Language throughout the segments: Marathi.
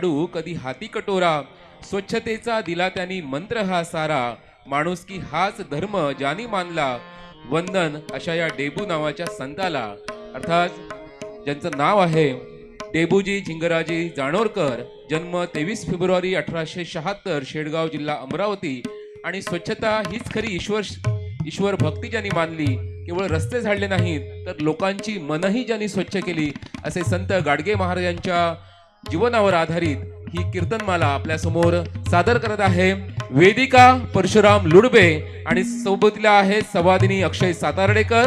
कधी हाती कटोरा, स्वच्छतेचा दिला त्यांनी मंत्र हा सारा, माणुसकी हाच धर्म ज्यानी मानला, वंदन अशा या डेबू नावाच्या संताला. अर्थात ज्यांचं नाव आहे डेबूजी झिंगराजी जानोरकर, जन्म 23 फेब्रुवारी 1876, शेडगाव जिल्हा अमरावती. आणि स्वच्छता हीच खरी ईश्वर भक्ती ज्यांनी मानली, केवळ रस्ते झाडले नाहीत तर लोकांची मनही ज्यांनी स्वच्छ केली, असे संत गाडगे महाराजांच्या जीवनावर आधारित ही कीर्तनमाला आपल्या समोर सादर करत आहे वेदिका परशुराम लुडबे, आणि सोबतीला आहेत संवादिनी अक्षय सातार्डेकर,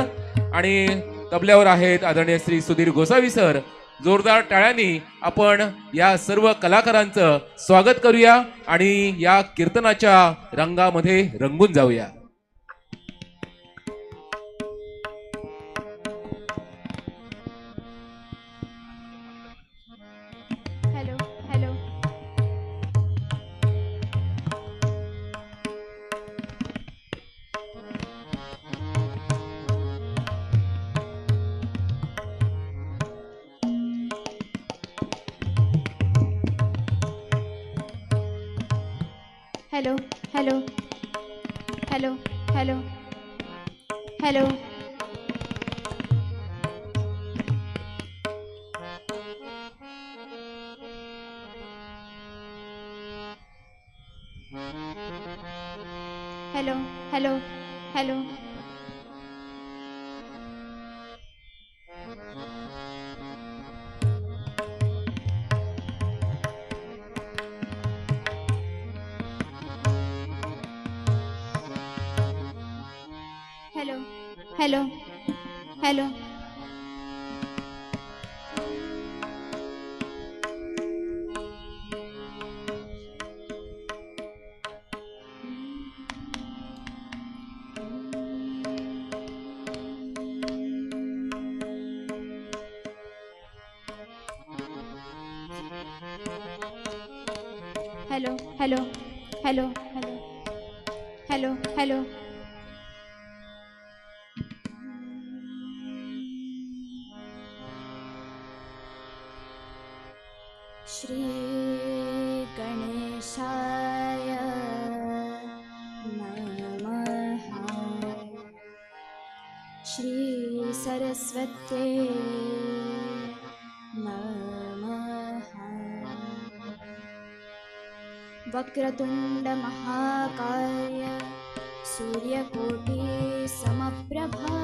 आणि तबल्यावर आहेत आदरणीय श्री सुधीर गोसावी सर. जोरदार टाळ्यांनी आपण या सर्व कलाकारांचं स्वागत करूया आणि या कीर्तनाच्या रंगामध्ये रंगून जाऊया. Hello hello hello hello hello hello hello hello hello hello hello hello hello hello hello hello hello hello hello Shri गणेशाय नमः. श्री सरस्वत्यै नमः. वक्रतुंड महाकाय सूर्यकोटि समप्रभा,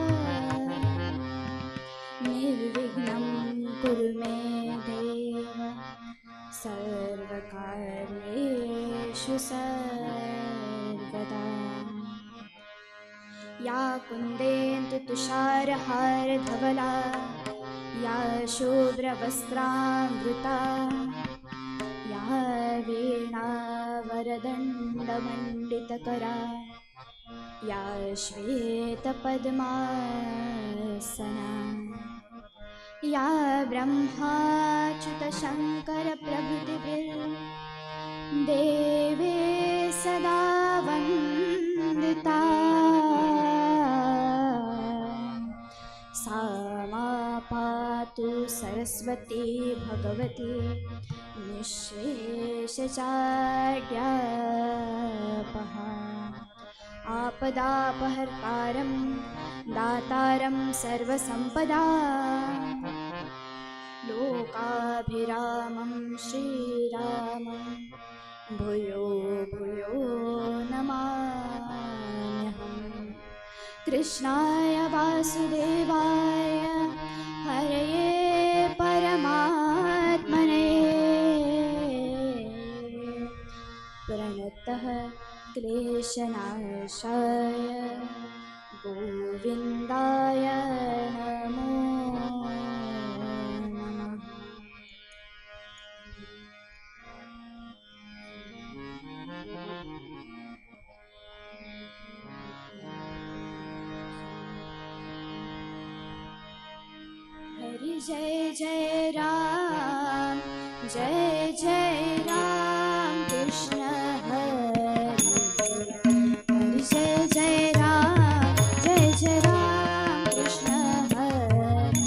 निर्विघ्नं कुरु मे देव सर्वकार्येषु सर्वदा. या कुन्देन्दु तुषारहारधवला, या शुभ्रवस्त्रामृता, या वीणावरदण्डमण्डितकरा, या श्वेतपद्मासना, या ब्रह्माच्युतशङ्करप्रभृतिभिर्देवे सदा वन्दिता. सा मा पातु सरस्वती भगवती निःशेषजाड्यापहा. आपदापहर्तारं दातारं सर्वसम्पदा, लोकाभिरामं श्रीरामं भूयो भूयो नमाम्यहम्. कृष्णाय वासुदेवाय हरये परमात्मने, प्रणतः क्लेशनाशाय गोविन्दाय नमो नमः. हरि जय जय राम, जय जय राम. कृष्ण हरि हरि जय जय राम, जय जय राम. कृष्ण हरि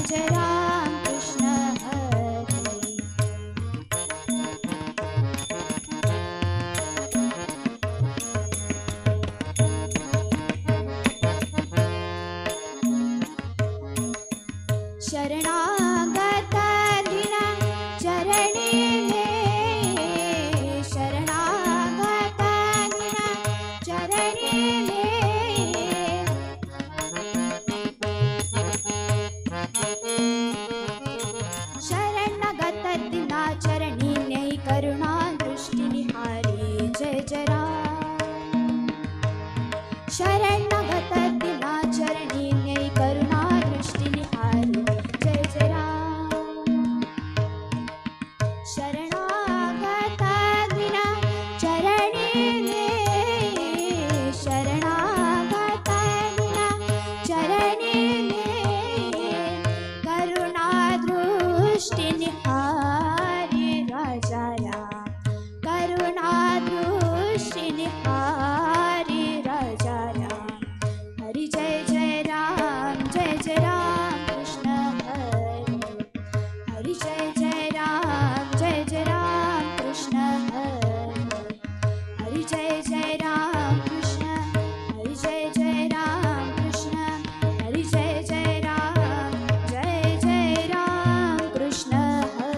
जय राम कृष्ण हरी. शरणागत दिना चरणी ले, शरणागत दिना चरणी ले. शरणागत दिना चरणी ले, करुणा दृष्टी निहारी. जय जय राम. शरणागत दिना चरणी ले, करुणा दृष्टी निहारी. जय जय राम. शरणागत दिना चरणी ले, शरणागत दिना चरणी ले, करुणा दृष्टी निहारी. राजा राम करुणा दृष्टी निहारी. राजा राम हरी. जय जय राम. जय जय राम कृष्ण हरी. हरी जय जय राम. जय जय राम कृष्ण हरी. हरी जय जय राम कृष्ण. हरी जय जय राम कृष्ण. हरी जय जय राम. जय जय राम कृष्ण हरी.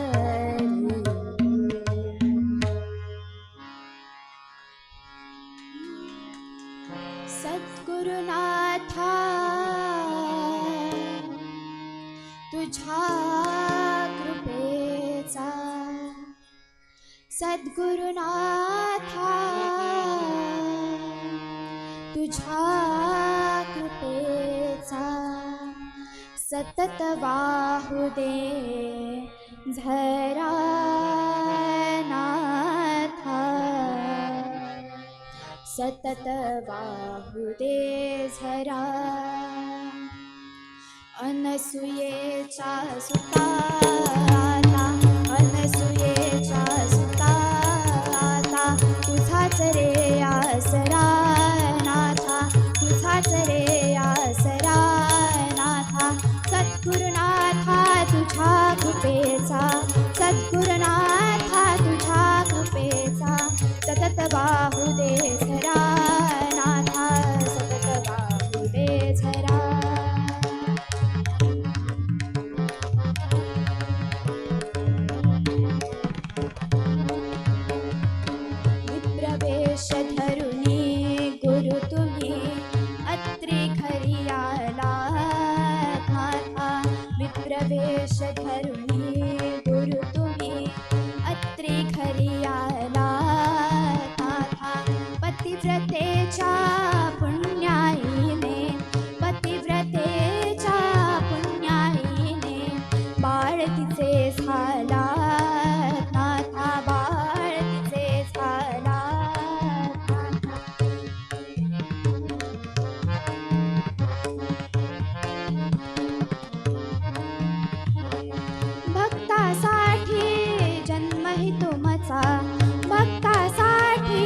सद्गुरुनाथा तुझ्या कृपेचा, सद्गुरुनाथा तुझ्या कृपेचा, सतत वाहू दे झरा नाथा, सतत वाहू दे झरा. अनसुयेचा सुता आता, अनसुयेचा सुता आता, तुझाच रे आसरा नाथा, तुझाच रे आसरा नाथा. सद्गुरुनाथा तुझ्या कृपेचा, सद्गुरुनाथा तुझ्या कृपेचा, सतत वाहू दे झरा नाथा, सतत वाहू दे झरा. विप्रवेश धरुनी गुरु तुम्ही अत्री घरी आला नाथा. विप्रवेश धरुनी गुरु तुम्ही अत्री घरी आला नाथा. पतिव्रतेच्या पुण्याईने, पतिव्रतेच्या पुण्याईने, बाळ तिचे झाला नाथा, बाळ तिचे झाला नाथा. भक्तासाठी जन्मही तुमचा, भक्तासाठी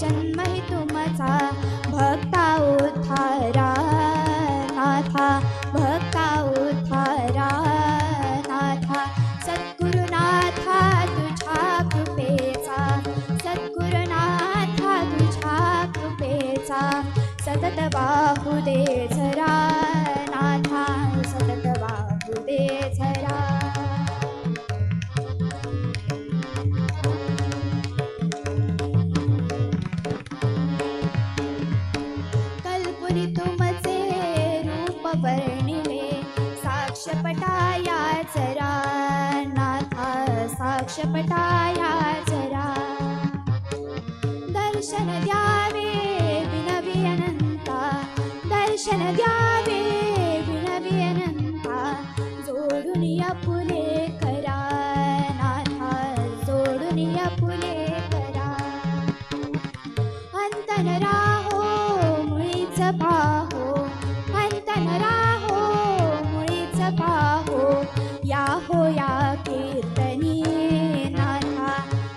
जन्मही तुमचा, भक्ता उद्धारा नाथा, भक्ता उद्धारा नाथा. सद्गुरुनाथा तुझ्या कृपेचा, सद्गुरुनाथा तुझ्या कृपेचा, सतत वाहू दे झरा नाथा, सतत वाहू दे झरा. कल्पुरी तुमचे रूप वर्णिले, साक्षपटाया जरा नाथा, साक्षपटाया जरा. दर्शन द्यावे विनवी अनंता, दर्शन द्यावे विनवी अनंता, जोडून या फुले करा नाथा, जोडून या फुले करा. अंतन राहो मुळीच पाहो, अंतन राहो मुळीच पाहो, या हो या कीर्तनी नाथा,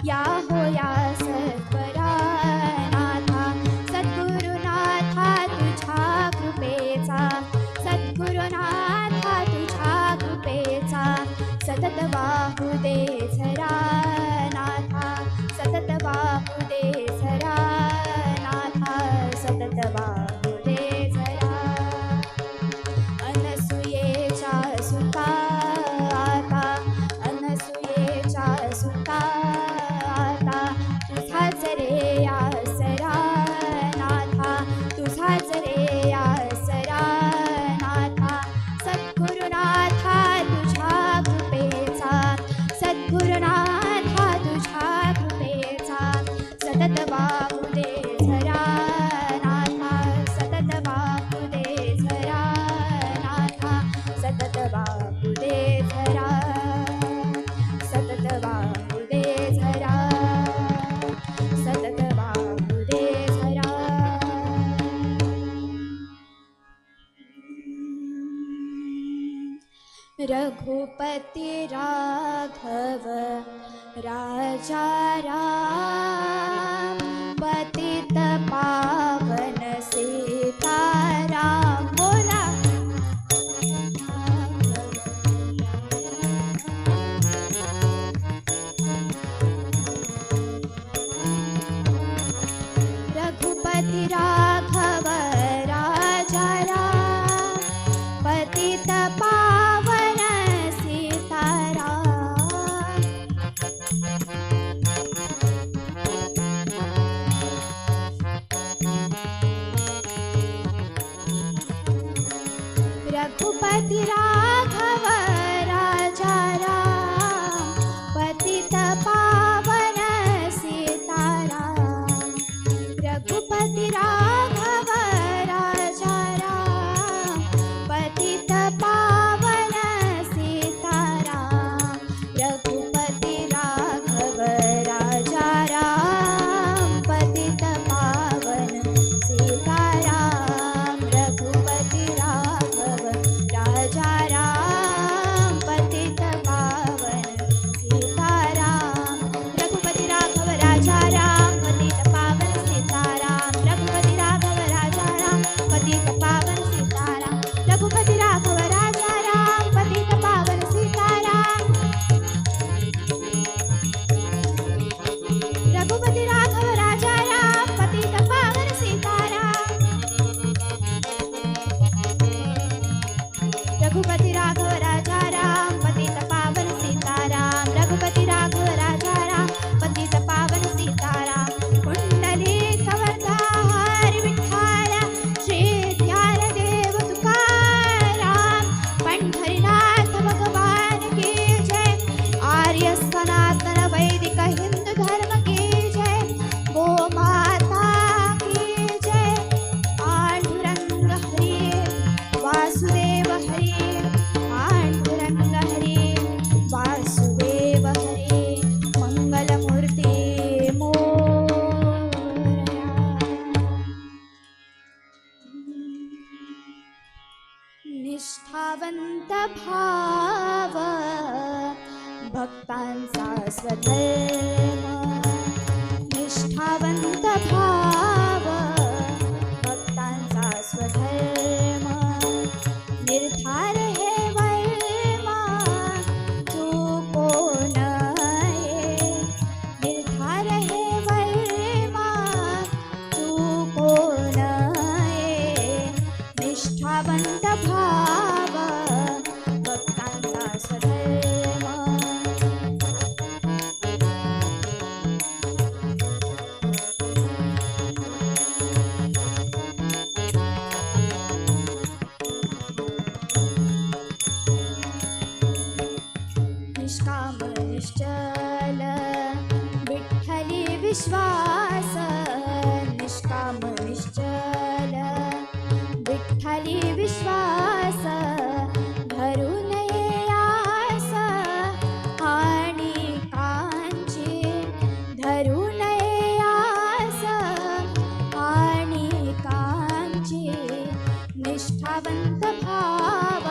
या हो या सत्वरा नाथा. सद्गुरुनाथा तुझ्या कृपेचा, सद्गुरुनाथा तुझ्या कृपेचा, सतत वाहू दे झरा नाथा, सतत वाहू दे झरा नाथा, सतत वाहू दे झरा. अनसुयेच्या सुता आता, अनसुयेच्या सुता आता, तुझाच रे आसरा नाथा, तुझाच रे आसरा नाथा. सद्गुरुनाथा तुझ्या कृपेचा, सद्गुरुनाथा तुझ्या कृपेचा, सतत वाहू दे झरा नाथा, सतत वाहू दे झरा नाथा, सतत वाहू दे झरा, सतत वाहू दे झरा, सतत वाहू दे झरा. रघुपति राघव राजा राम, पतित पावन सीताराम. बोला रघुपति राघव राजा राम, पतित पावन सीताराम. रघुपति राघव राजा राम, पतित पावन सीताराम. रघुपति राघव राजा राम, पतित पावन सीताराम. रघुपति राघव राजा राम, पतित पावन सीताराम. रघुपति राघव राजा राम, पतित पावन सीताराम. रघुपति राघव राजा राम, पतित पावन सीताराम. रघुपति राघव राजा राम, पतित पावन सीताराम. रघुपति राघव राजा राम, पतित पावन सीताराम. रघुपति राघव राजा राम, पतित पावन सीताराम. रघुपति राघव राजा राम, पतित पावन सीताराम. रघुपति राघव राजा राम, पतित पावन सीताराम. कुंडलिक वरदार विठ्ठल, श्री ज्ञानदेव तुकाराम. पंढरीनाथ भगवान की जय, आर्य सनातन वैदिक हिंदू धर्म की जय. गोमाता की जय. पांडुरंग हरी वासुदेव हरी, पांडुरंग हरी वासुदेव हरी. मंगलमूर्ती मोरया. निष्ठावंत भाव भक्तांचा स्वधर्म, निष्ठावंत भाव भक्तांचा स्वधर्म. निर्धार हे वर्मा चुको नये, निर्धार हे वर्मा चुको नये. निष्ठावंत भाव भक्तांचा स्वधर्म. निष्काम निश्चल विठ्ठली विश्वास, निष्काम निश्चल विठ्ठली विश्वास. धरू नये आस आणि कांची, धरू नये आस आणि कांची. निष्ठावंत भाव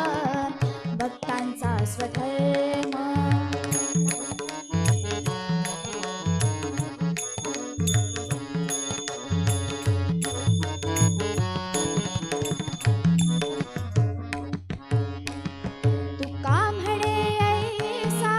भक्तांचा स्वधर्म. तुका म्हणे ऐसा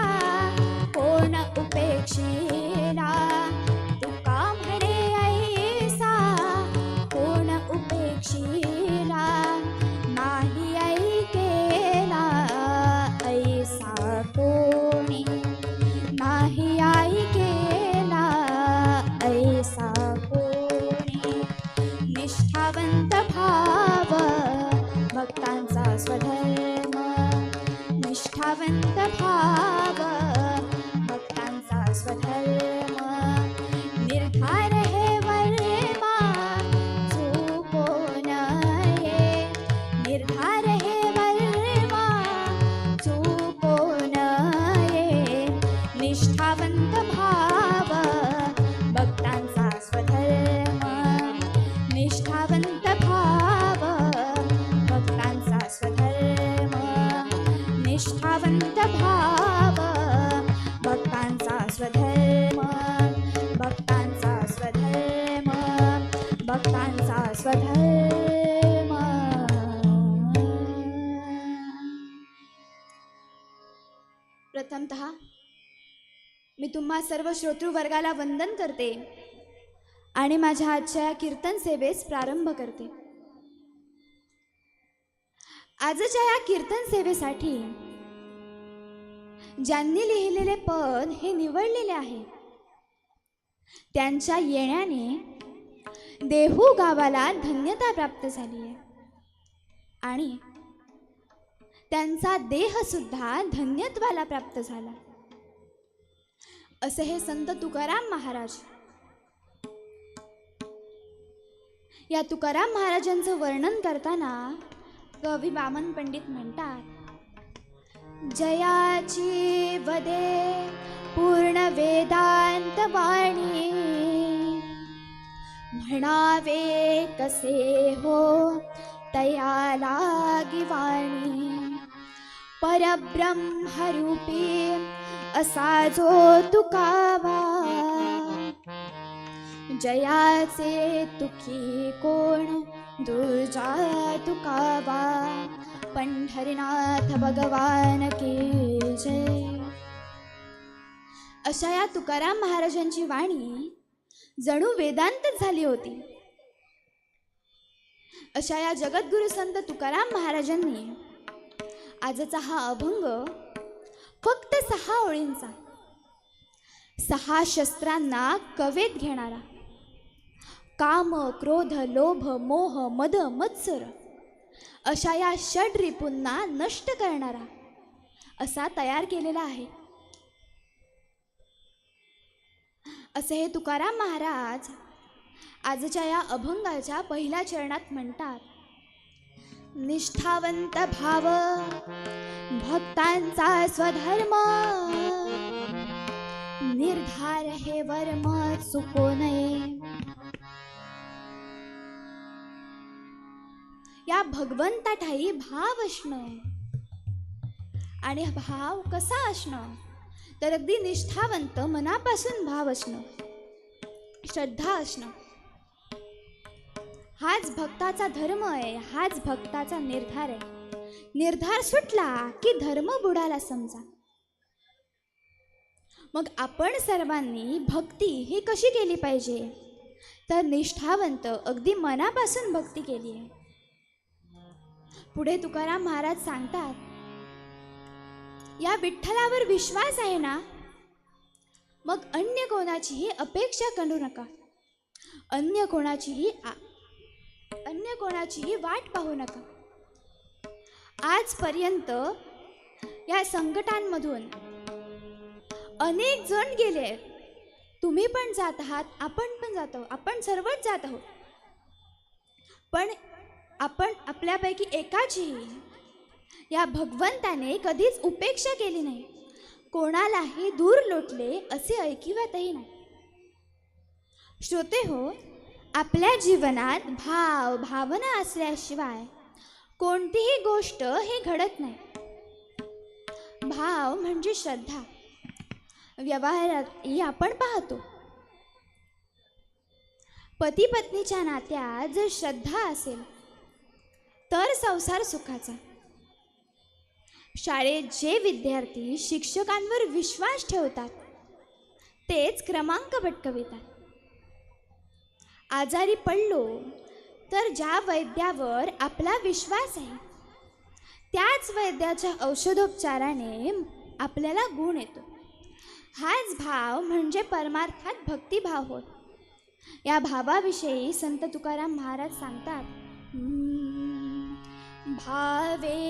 भाव भक्तांचा स्वधर्म निर्धार हे वर्मा चुको नये निर्धार हे वर्मा चुको नये निष्ठावंत भाव भक्तांचा स्वधर्म निष्ठावंत भाव भक्तांचा स्वधर्म निष्ठावंत भाव भक्तांचा स्वधर्म भक्तांचा स्वधर्म भक्तांचा स्वधर्म. प्रथमतः मी तुम्हा सर्व श्रोतृवर्गाला वंदन करते आणि माझ्या आजच्या या कीर्तन सेवेस प्रारंभ करते. आजच्या या कीर्तन सेवेसाठी ज्यांनी लिहिलेले पद हे निवडलेले आहे त्यांच्या येण्याने देहू गावाला धन्यता प्राप्त झाली आहे आणि त्यांचा देह सुद्धा धन्यत्वाला प्राप्त झाला असे हे संत तुकाराम महाराज. या तुकाराम महाराजांचं वर्णन करताना कवी वामन पंडित म्हणतात, जयाची वदे पूर्ण वेदांत वाणी म्हणावे कसे हो तया लागी वाणी परब्रह्मरूपी असा जो तुकावा जयाचे तुकी कोण दुर्जा तुकावा पंढरीनाथ भगवान की जय. अशा या तुकाराम महाराजांची वाणी जणू वेदांतच झाली होती. अशा या जगद्गुरु संत तुकाराम महाराजांनी आजचा हा अभंग फक्त 6 ओळींचा 6 शस्त्रांना कवेत घेणारा काम क्रोध लोभ मोह मद मत्सर अशा या षड रिपूंना नष्ट करणारा असा तयार केलेला आहे. असे हे तुकाराम महाराज आजच्या या अभंगाच्या पहिल्या चरणात म्हणतात, निष्ठावंत भाव भक्तांचा स्वधर्म निर्धार हे वर्म चुको नये. या भगवंता ठाई भाव असणं आणि भाव कसा असणं तर अगदी निष्ठावंत मनापासून भाव असणं श्रद्धा असणं हाच भक्ताचा धर्म आहे. हाच भक्ताचा निर्धार आहे. निर्धार सुटला की धर्म बुडाला समजा. मग आपण सर्वांनी भक्ती ही कशी केली पाहिजे तर निष्ठावंत अगदी मनापासून भक्ती केली आहे. पुढे तुकाराम महाराज सांगतात, या विठ्ठलावर विश्वास आहे ना मग अन्य कोणाचीही अपेक्षा करू नका. अन्य कोणाचीही वाट पाहू नका. आजपर्यंत या संकटांमधून अनेक जण गेले. तुम्ही पण जात आहात, आपण पण जातो, आपण सर्वच जात आहोत. पण आपण आपल्यापैकी एकाचीही या भगवंताने कधीच उपेक्षा केली नाही. कोणालाही दूर लोटले असे ऐकिवातही नाही. श्रोते हो, आपल्या जीवनात भावना असल्याशिवाय कोणतीही गोष्ट हे घडत नाही. भाव म्हणजे श्रद्धा. व्यवहारातही आपण पाहतो, पती पत्नीच्या नात्यात जर श्रद्धा असेल तर संसार सुखाचा. शाळेत जे विद्यार्थी शिक्षकांवर विश्वास ठेवतात तेच क्रमांक पटकवितात. आजारी पडलो तर ज्या वैद्यावर आपला विश्वास आहे त्याच वैद्याच्या औषधोपचाराने आपल्याला गुण येतो. हाच भाव म्हणजे परमार्थात भक्तिभाव होय. या भावाविषयी संत तुकाराम महाराज सांगतात, भावे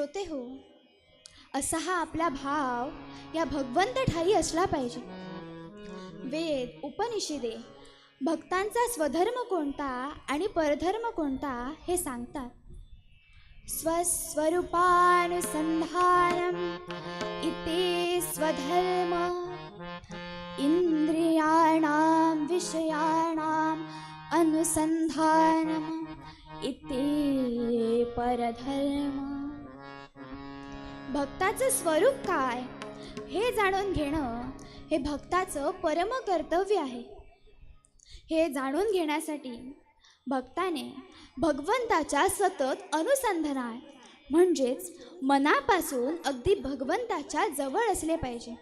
श्रोते हो, असा हा आपला भाव या भगवंत ठाई असला पाहिजे. वेद उपनिषदे भक्तांचा स्वधर्म कोणता आणि परधर्म कोणता हे सांगतात. स्वस्वरूपानुसंधानम इति स्वधर्म, इंद्रियाणां विषयाणां अनुसंधानम इति परधर्म. भक्ताचं स्वरूप काय हे जाणून घेणं हे भक्ताचं परम कर्तव्य आहे. हे जाणून घेण्यासाठी भक्ताने भगवंताच्या सतत अनुसंधानात म्हणजेच मनापासून अगदी भगवंताच्या जवळ असले पाहिजे.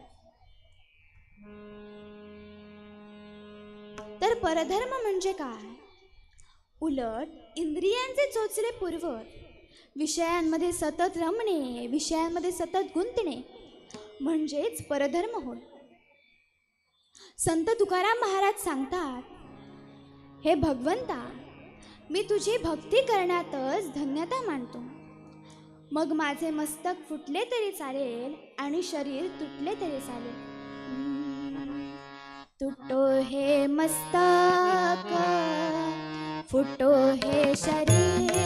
तर परधर्म म्हणजे काय? उलट इंद्रियांचे चोचले पुरवत विषयांमध्ये सतत रमणे, विषयांमध्ये सतत गुंतणे म्हणजेच परधर्म होय. संत तुकाराम महाराज सांगतात, हे भगवंता, मी तुझी भक्ती करण्यातच धन्यता मानतो. मग माझे मस्तक फुटले तरी चालेल आणि शरीर तुटले तरी चालेल. तुटो हे मस्तक, फुटो हे शरीर,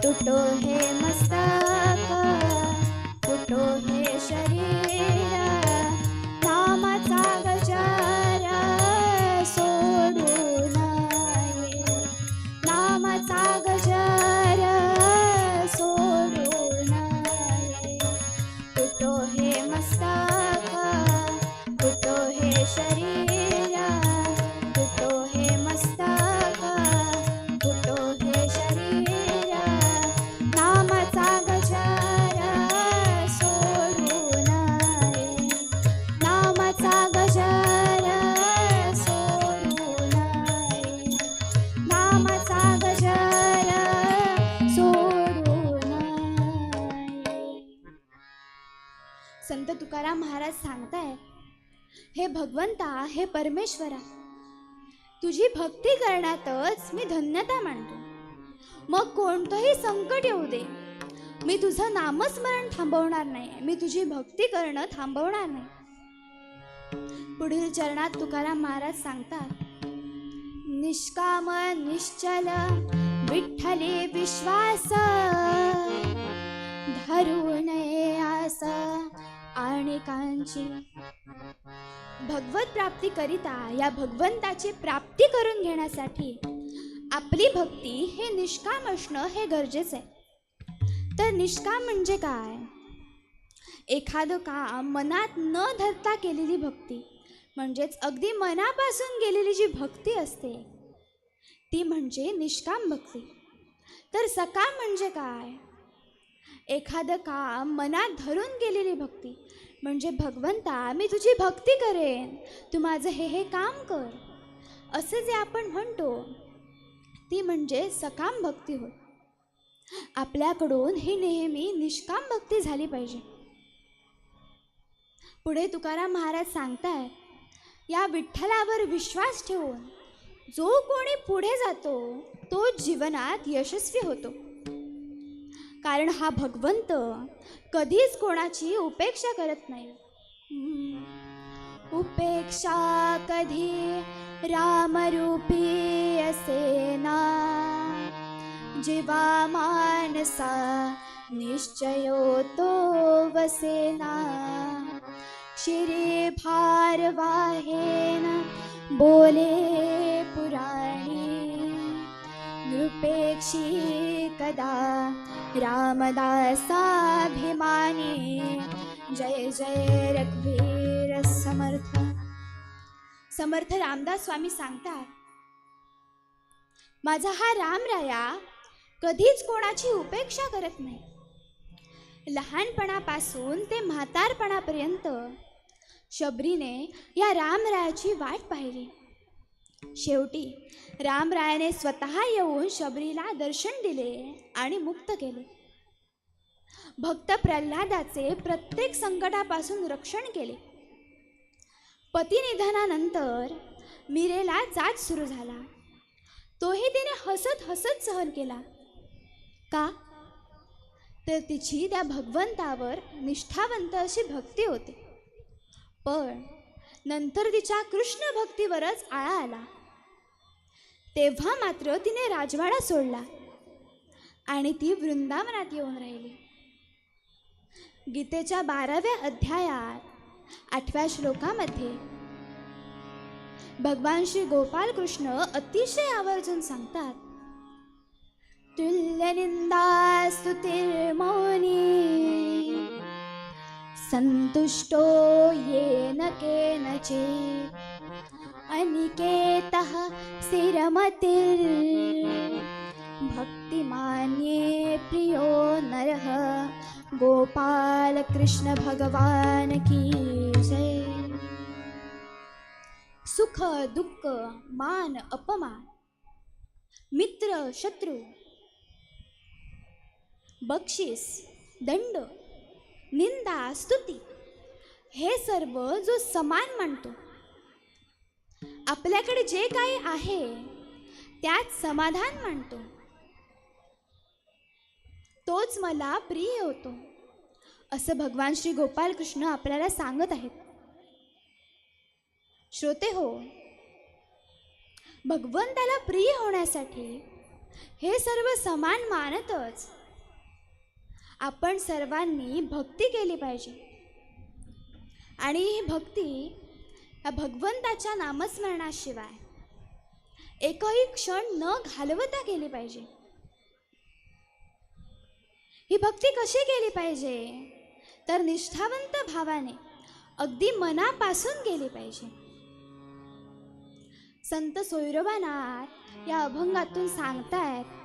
तुटो हे मस्तक, फुटो हे शरीर. नामाचा गजर सोडू नये, नामाचा गजर सोडू नये. तुटो हे मस्तक, फुटो हे शरीर, तुटो हे मस्तक, फुटो हे शरीर. नामाचा गजर सोडू नये, नामाचा गजर सोडू नये, नामाचा गजर सोडू नये. संत तुकाराम महाराज सांगतायत, हे भगवंता, हे परमेश्वरा, तुझी भक्ती करण्यातच मी धन्यता मानतो. मग कोणतंही संकट येऊ दे, मी तुझं नामस्मरण थांबवणार नाही, मी तुझी भक्ती करणं थांबवणार नाही. पुढील चरणात तुकाराम महाराज सांगतात, निष्काम निश्चल विठ्ठली विश्वास, धरू नये आस आणि कांची. भगवत प्राप्ती करिता या भगवंताची प्राप्ती करून घेण्यासाठी आपली भक्ती हे निष्काम असणं हे गरजेचं आहे. तर निष्काम म्हणजे काय? एखादं काम मनात न धरता केलेली भक्ती म्हणजेच अगदी मनापासून गेलेली जी भक्ती असते ती म्हणजे निष्काम भक्ती. तर सकाम म्हणजे काय? एखादं काम मनात धरून गेलेली भक्ती म्हणजे भगवंता, मी तुझी भक्ती करेन, तू माझं हे काम कर, असे जे आपण म्हणतो ती म्हणजे सकाम भक्ती होय. आपल्याकडून ही नेहमी निष्काम भक्ती झाली पाहिजे. पुढे तुकाराम महाराज सांगतायत, या विठ्ठलावर विश्वास ठेवून जो कोणी पुढे जातो तो जीवनात यशस्वी होतो. कारण हा भगवंत कधीच कोणाची उपेक्षा करत नाही. उपेक्षा कधी रामरूपी असेना, जीवा मानसा निश्चयो तो वसेना. शिरे भारवाहेन बोले पुराणी, नृपेक्षी कदा रामदासाभिमानी. जय जय रघुवीर समर्थ. समर्थ रामदास स्वामी सांगतात, माझा हा रामराया कधीच कोणाची उपेक्षा करत नाही. लहानपणापासून ते म्हातारपणापर्यंत शबरीने या रामरायाची वाट पाहिली. शेवटी रामरायाने स्वतः येऊन शबरीला दर्शन दिले आणि मुक्त केले. भक्त प्रल्हादाचे प्रत्येक संकटापासून रक्षण केले. पतिनिधनानंतर मीरेला जाच सुरू झाला, तोही तिने हसत हसत सहन केला. का? तर तिची त्या भगवंतावर निष्ठावंत अशी भक्ती होती. पण नंतर तिच्या कृष्ण भक्तीवरच आळा आला. तेव्हा मात्र तिने राजवाडा सोडला आणि ती वृंदावनात येऊन राहिली. गीतेच्या 12व्या अध्यायात 8व्या श्लोकामध्ये भगवान श्री गोपाल कृष्ण अतिशय आवर्जून सांगतात, तुल्य निंदा स्तुतिर्मौनी संतुष्टो येन केनचित् अनिकेतः स्थिरमतिर् भक्तिमान्ये प्रियो नरः गोपाल कृष्ण भगवान की जय. सुख दुःख मान अपमान मित्र शत्रू बक्षीस दंड निंदा स्तुती हे सर्व जो समान मानतो, आपल्याकडे जे काही आहे त्यात समाधान मानतो, तोच मला प्रिय होतो, असं भगवान श्री गोपाल कृष्ण आपल्याला सांगत आहेत. श्रोते हो, भगवंताला प्रिय होण्यासाठी हे सर्व समान मानतच आपण सर्वांनी भक्ती केली पाहिजे. आणि ही भक्ती या भगवंताच्या नामस्मरणाशिवाय एकही क्षण न घालवता केली पाहिजे. ही भक्ती कशी केली पाहिजे तर निष्ठावंत भावाने अगदी मनापासून केली पाहिजे. संत सोयरोबानाथ या अभंगातून सांगतायत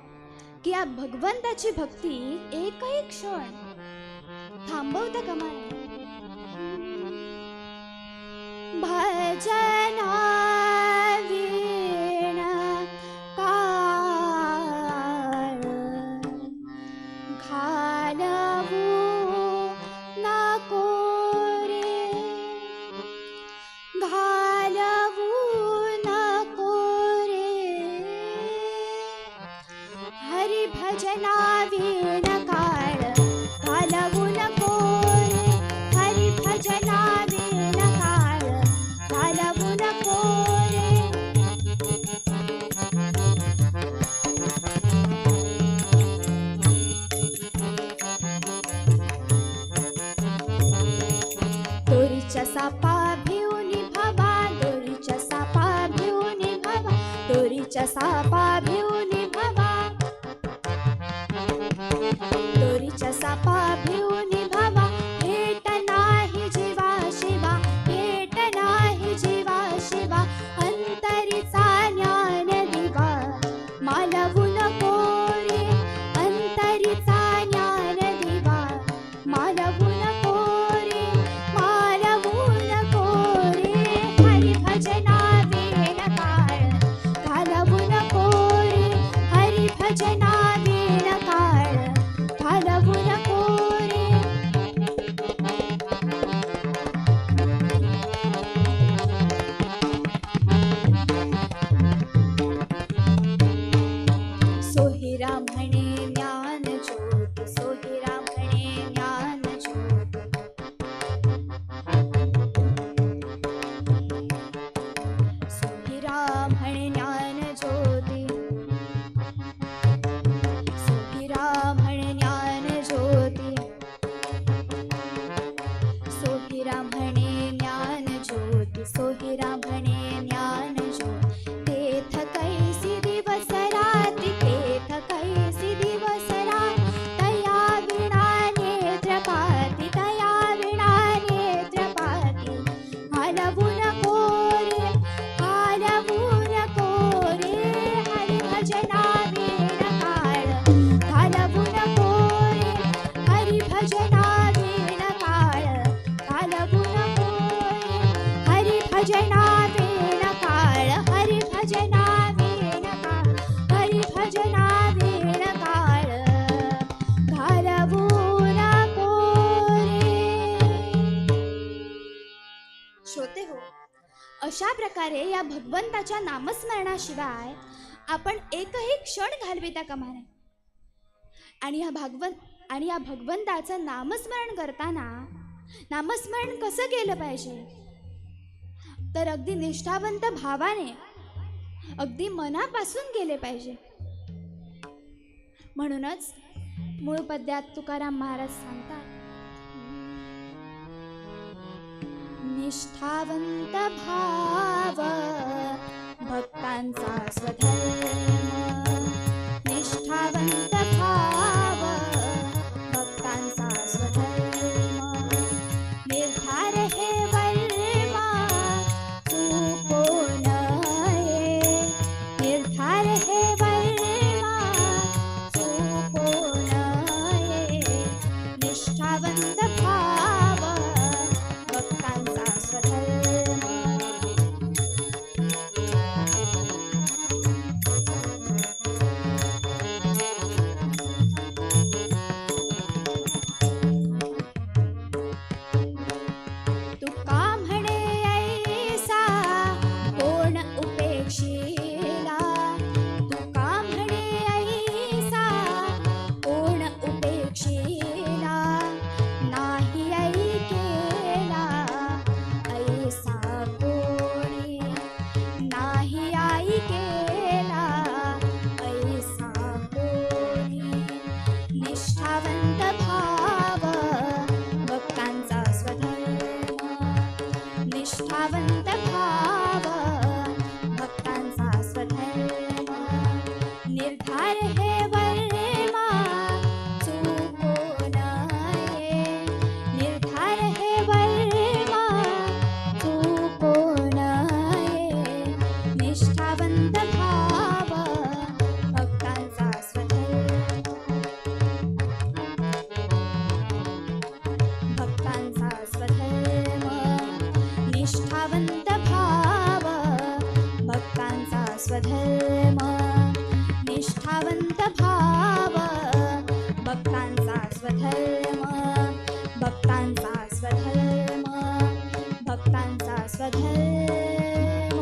की या भगवंताची भक्ती एकही क्षण थांबवता कामा नये. भजना वीण काळ घालवू नको रे, घालवू नको रे, हरी भजना वीण काळ घालवू नको रे, हरी भजना वीण काळ घालवू नको रे. दोरीच्या सापा भिवून भवा, दोरीच्या सापा भिवून भवा, दोरीच्या सापा भिवून भवा, दोरीच्या सापा भिवून भवा, भेट नाही जीवा शिवा, भेट नाही जीवा शिवा, अंतरीचा ज्ञान दिवा मालवू नको रे, अंतरीचा ज्ञान दिवा मालवू नको रे, मालवू नको रे, हरी भजना वीण काळ घालवू नको रे, हरी भजना वीण काळ घालवू नको रे. सोहिरा म्हणे ज्ञान ज्योत, सोहिरा म्हणे ज्ञान ज्योत, सोहिरा म्हणे ज्ञान ज्योती, सोहिरा म्हणे ज्ञान ज्योती, सोहिरा म्हणे ज्ञान ज्योती, सोहिरा म्हणे ज्ञान ज्योती. तेथ कैसी दिवस राती, तेथ कैसी दिवस राती, तया विना नेत्रपाती, तया विना नेत्रपाती, हलवू नको रे, हलवू नको रे, हरी भजना वीण काळ घालवू नको रे, हरी भजना वीण काळ घालवू नको रे, हरी भजना वीण काळ, हरी भजना वीण काळ, हरी भजना वीण काळ घालवू नको रे. श्रोते हो, अशा प्रकारे या भगवंताच्या नामस्मरणाशिवाय आपण एकही क्षण घालविता कामा नये. आणि आणि या भगवंताचं नामस्मरण करताना नामस्मरण कसं केलं पाहिजे, तर अगदी निष्ठावंत भावाने, अगदी मनापासून केले पाहिजे. म्हणूनच मूळ पद्यात तुकाराम महाराज सांगतात, निष्ठावंत भाव भक्तांचा स्वधर्म, निष्ठावंत भाव भक्तांचा स्वधर्म, निर्धार हे वर्मा चुको नये, निर्धार हे वर्मा चुको नये, निष्ठावंत भाव भक्तांचा स्वधर्म. तुका म्हणे ऐसा कोण उपेक्षिला, तुका म्हणे ऐसा कोण उपेक्षिला, नाही ऐकेला ऐसा कोणी, नाही ऐकेला ऐसा कोणी, निष्ठावंत भाव भक्तांचा स्वधर्म, निष्ठावंत भाव भक्तांचा स्वधर्म, निर्धार हे वर्मा चुको नये, निर्धार हे वर्मा चुको नये, निष्ठावंत भाव भक्तांचा स्वधर्म, भक्तांचा स्वधर्म, निष्ठावंत भाव भक्तांचा स्वधर्म, निष्ठावंत भाव भक्तांचा स्वधर्म, भक्तांचा स्वधर्म, भक्तांचा स्वधर्म.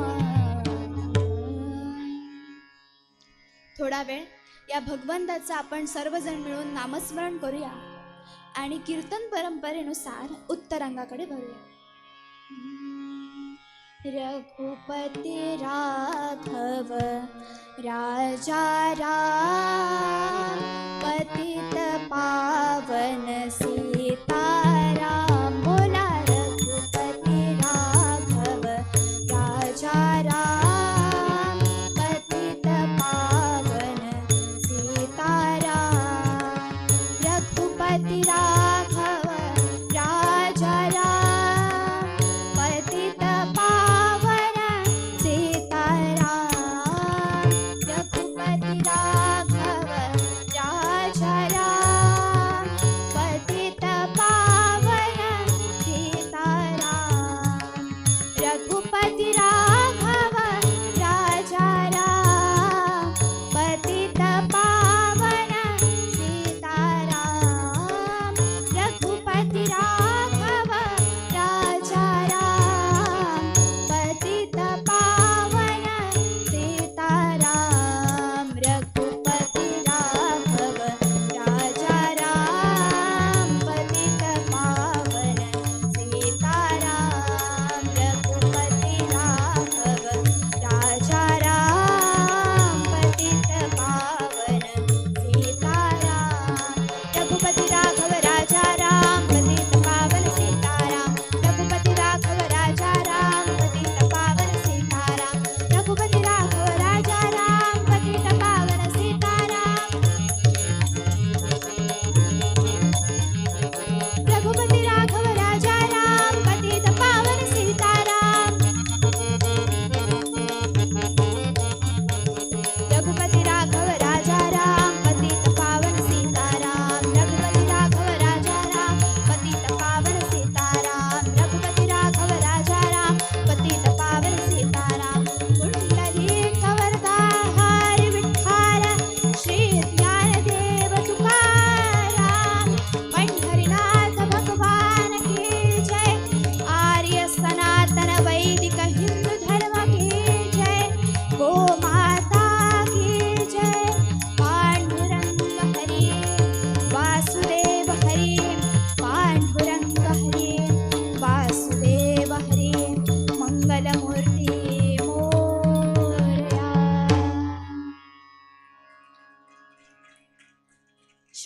थोडा वेळ या भगवंताचं आपण सर्वजण मिळून नामस्मरण करूया आणि कीर्तन परंपरेनुसार उत्तरांगाकडे वळूया. रघुपती राघव राजा राम, पतित पावन सीताराम, बोला रघुपती राघव राजा राम, पतित पावन सीताराम, रघुपती राघव राजा राम, पतित पावन सीताराम, रघुपती राघव राजा राम,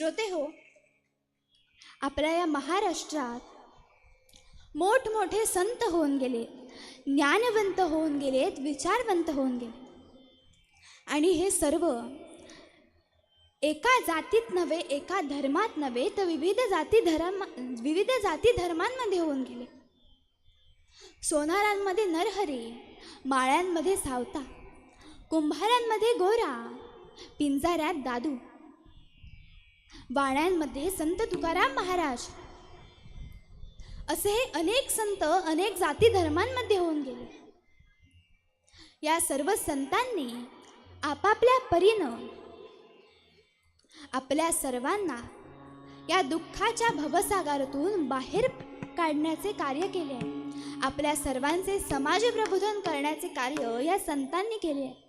श्रोते हो, आपल्या या महाराष्ट्रात मोठमोठे संत होऊन गेले, ज्ञानवंत होऊन गेलेत, विचारवंत होऊन गेले. आणि हे सर्व एका जातीत नव्हे, एका धर्मात नव्हे, तर विविध जाती धर्मांमध्ये होऊन गेले. सोनारांमध्ये नरहरी, माळ्यांमध्ये सावता, कुंभारांमध्ये गोरा, पिंजाऱ्यात दादू, वाण्यांमध्ये संत तुकाराम महाराज, असे हे अनेक संत अनेक जाती धर्मांमध्ये होऊन गेले. या सर्व संतांनी आपापल्या परीनं आपल्या सर्वांना या दुःखाच्या भवसागरातून बाहेर काढण्याचे कार्य केले आहे. आपल्या सर्वांचे समाज प्रबोधन करण्याचे कार्य या संतांनी केले आहे.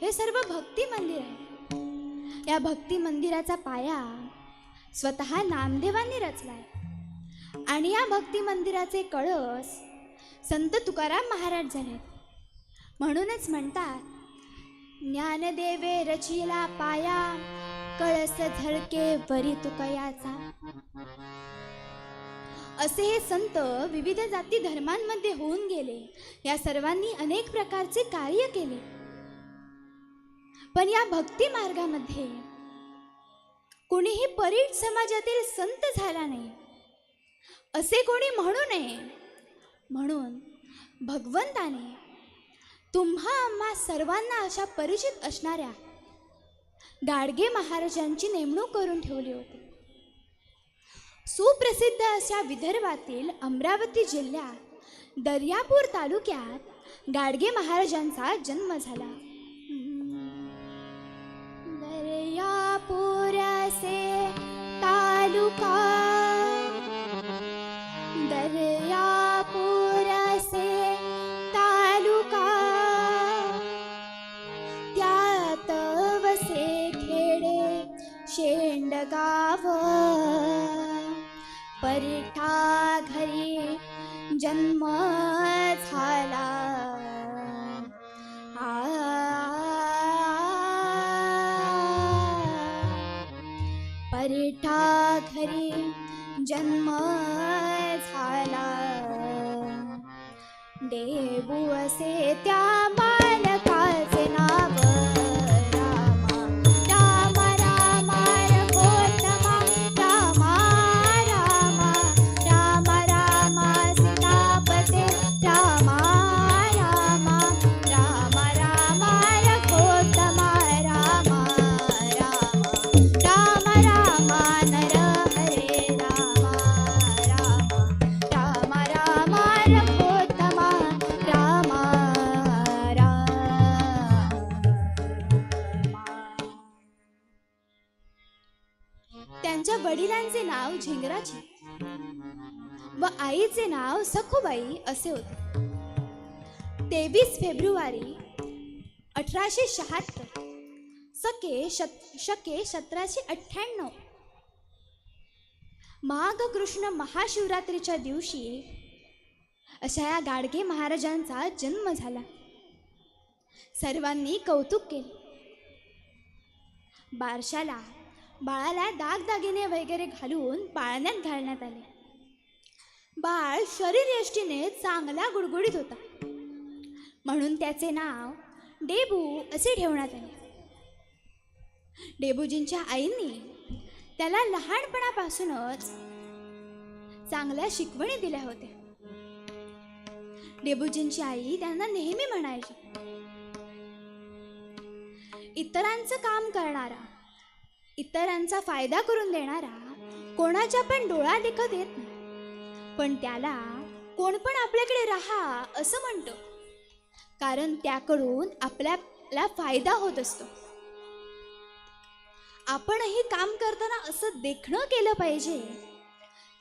हे सर्व भक्ती मंदिर आहे. या भक्ती मंदिराचा पाया स्वतः नामदेवांनी रचलाय आणि या भक्ती मंदिराचे कळस संत तुकाराम महाराज झाले. म्हणूनच म्हणतात, ज्ञानदेवे रचिला पाया, कळस झळके वरी तुकयाचा. असे हे संत विविध जाती धर्मांमध्ये होऊन गेले. या सर्वांनी अनेक प्रकारचे कार्य केले. पण या भक्ती मार्गामध्ये कोणीही परीट समाजातील संत झाला नाही असे कोणी म्हणू नये. म्हणून भगवंताने तुम्हा आम्हा सर्वांना अशा परिचित असणाऱ्या गाडगे महाराजांची नेमणूक करून ठेवली होती. सुप्रसिद्ध अशा विदर्भातील अमरावती जिल्ह्यात दर्यापूर तालुक्यात गाडगे महाराजांचा जन्म झाला. दर्यापूर से तालुका, दर्यापूर से तालुका, त्यात वसे खेडे शेंडगाव, परिठा घरी जन्म झाला. परिठा घरी जन्म झाला. देबू असे त्या बालकाचे नाव रामा, राम राम रघोत्तमा, राम राम राम राम सीतापते, राम राम राम राम रघोत्तमा, राम राम राम राम नर हरे, राम राम राम राम रघोत्तमा, राम राम. त्यांच्या वडिलांचे नाव झिंगराजी व आईचे नाव सखुबाई असे होते. 23 फेब्रुवारी 1876 शके 1798 माघ कृष्ण महाशिवरात्रीच्या दिवशी अशा या गाडगे महाराजांचा जन्म झाला. सर्वांनी कौतुक केले. बाळाला दागदागिने वगैरे घालून पाळण्यात घालण्यात आले. बाळ शरीरयष्टीने चांगला गुडगुडीत होता, म्हणून त्याचे नाव डेबू असे ठेवण्यात आले. डेबूजींच्या आईंनी त्याला लहानपणापासूनच चांगल्या शिकवणी दिल्या होत्या. डेबूजींची आई त्यांना नेहमी म्हणायची, इतरांचं काम करणारा, इतरांचा फायदा करून देणारा कोणाच्या पण डोळा देखत येत नाही, पण त्याला कोण पण आपल्याकडे राहा असं म्हणतो, कारण त्याकडून आपल्याला फायदा होत असतो. आपणही काम करताना असं देखणं केलं पाहिजे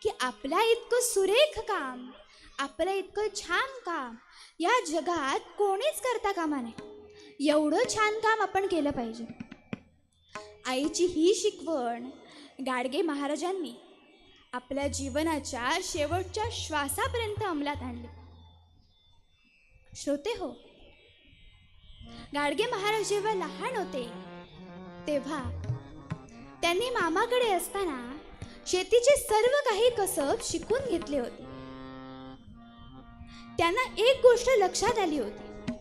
की आपल्या इतकं सुरेख काम, आपल्या इतकं छान काम या जगात कोणीच करता कामा नये. एवढं छान काम आपण केलं पाहिजे. आईची ही शिकवण गाडगे महाराजांनी आपल्या जीवनाच्या शेवटच्या श्वासापर्यंत अंमलात आणली. श्रोते हो, गाडगे महाराज जेव्हा लहान होते तेव्हा त्यांनी मामाकडे असताना शेतीचे सर्व काही कसब शिकून घेतले होते. त्यांना एक गोष्ट लक्षात आली होती.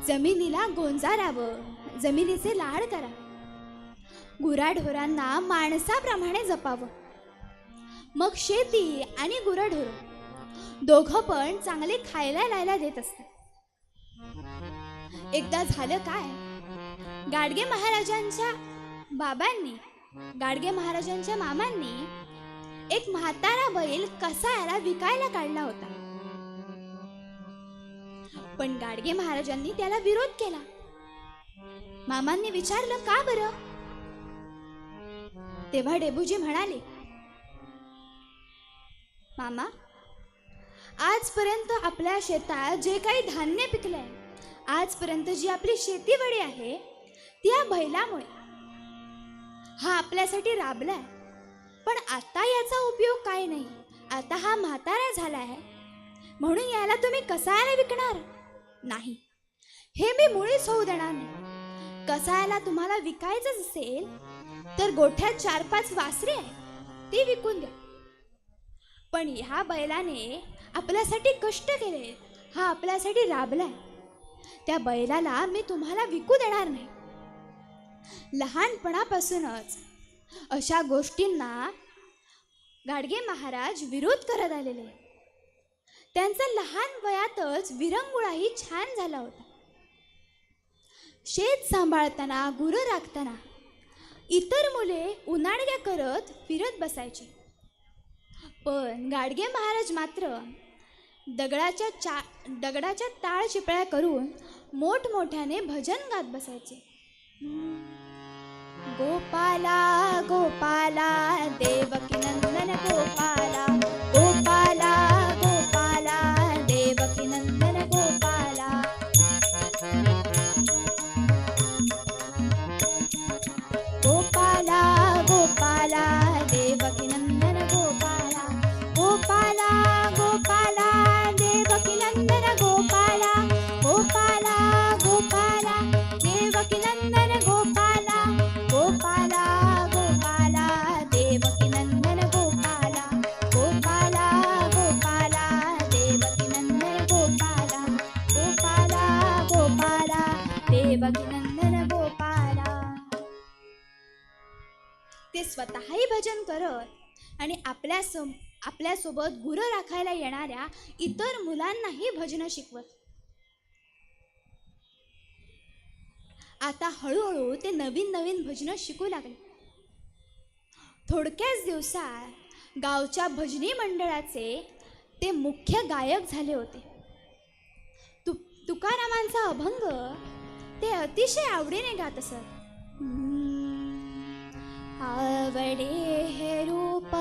जमिनीला गोंजारावं, जमिनीचे लाड करा, गुराढोरांना माणसाप्रमाणे जपावं. मग शेती आणि गुराढोर दोघं पण चांगले खायला लायला देत असतात. एकदा झालं काय, गाडगे महाराजांच्या बाबांनी, गाडगे महाराजांच्या मामांनी एक म्हातारा बैल कसायाला विकायला काढला होता. पण गाडगे महाराजांनी त्याला विरोध केला. मामांनी विचारलं, का बरं? तेव्हा डेबूजी म्हणाले, मामा, आजपर्यंत आपल्या शेतात जे काही धान्य पिकलंय, आजपर्यंत जी आपली शेतीवाडी आहे ती या बैलामुळे. हा आपल्यासाठी राबलाय, पण आता याचा उपयोग काय नाही. आता हा म्हातारा झालाय म्हणून याला तुम्ही कसायाला विकणार नाही. हे मी मुळीच होऊ देणार नाही. कसायाला तुम्हाला विकायचं असेल तर गोठ्यात 4-5 वासरे आहे, ती विकून द्या. पण ह्या बैलाने आपल्यासाठी कष्ट केले, हा आपल्यासाठी राबलाय, त्या बैलाला मी तुम्हाला विकू देणार नाही. लहानपणापासूनच अशा गोष्टींना गाडगे महाराज विरोध करत आलेले. त्यांचा लहान वयातच विरंगुळाही छान झाला होता. शेत सांभाळताना, गुरं राखताना इतर मुले उनाडक्या करत फिरत बसायची. पण गाडगे महाराज मात्र दगडाच्या टाळ चिपळ्या करून मोठमोठ्याने भजन गात बसायचे. गोपाला गोपाला देवकी नंदन गोपाला, गोपाला गोपाला देवकी नंदन गोपाला. गोपाला गोपाला देवकी नंदन गोपाला, गोपाला गोपाला देवकी नंदन गोपाला, गोपाला गोपाला देवकी नंदन गोपाला, गोपाला गोपाला देवकी नंदन गोपाला, गोपाला गोपाला देवकी नंदन गोपाला, गोपाला गोपाला देवकी नंदन गोपाला. ते स्वतःही भजन करत आणि आपल्यासोबत गुरं राखायला येणाऱ्या इतर मुलांनाही भजनं शिकवत. आता हळूहळू ते नवीन नवीन भजनं शिकू लागले. थोडक्याच दिवसात गावच्या भजनी मंडळाचे ते मुख्य गायक झाले होते. तुकारामांचा अभंग ते अतिशय आवडीने गात असत. आवडे हे रूप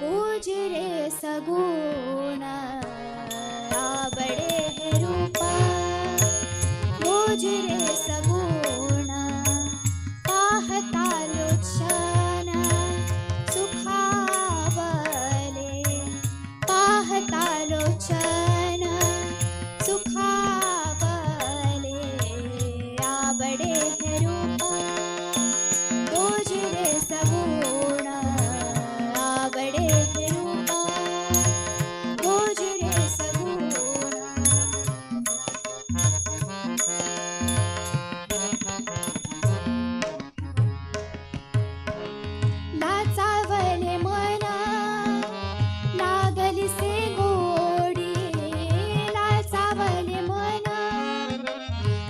गोजरे सगुण, आवडे हे रूप गोजरे सगुण, पाहता लोचन सुखावले, पाहता लोचन सुखावले. आवडे हे रूप गोजरे सगुण, आवडे हे रूप गोजरे सगुण. लाचावले मन लागलीसे गोडी, लाचावले मन